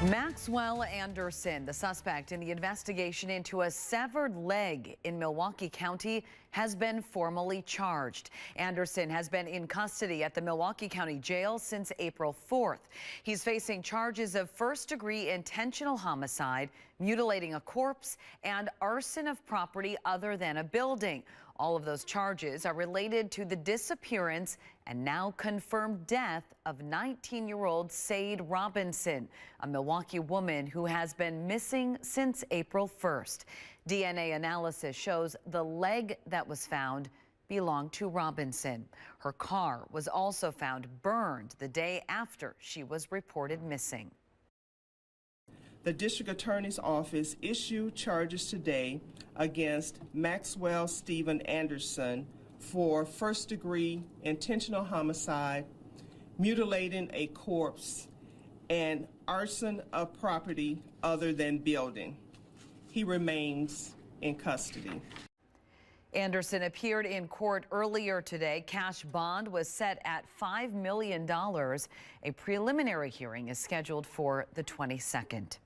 Maxwell Anderson, the suspect in the investigation into a severed leg in Milwaukee County, has been formally charged. Anderson has been in custody at the Milwaukee County Jail since April 4th. He's facing charges of first-degree intentional homicide, mutilating a corpse, and arson of property other than a building. All of those charges are related to the disappearance and now confirmed death of 19-year-old Sade Robinson, a Milwaukee woman who has been missing since April 1st. DNA analysis shows the leg that was found belonged to Robinson. Her car was also found burned the day after she was reported missing. The District Attorney's Office issued charges today against Maxwell Stephen Anderson for first-degree intentional homicide, mutilating a corpse, and arson of property other than building. He remains in custody. Anderson appeared in court earlier today. Cash bond was set at $5 million. A preliminary hearing is scheduled for the 22nd.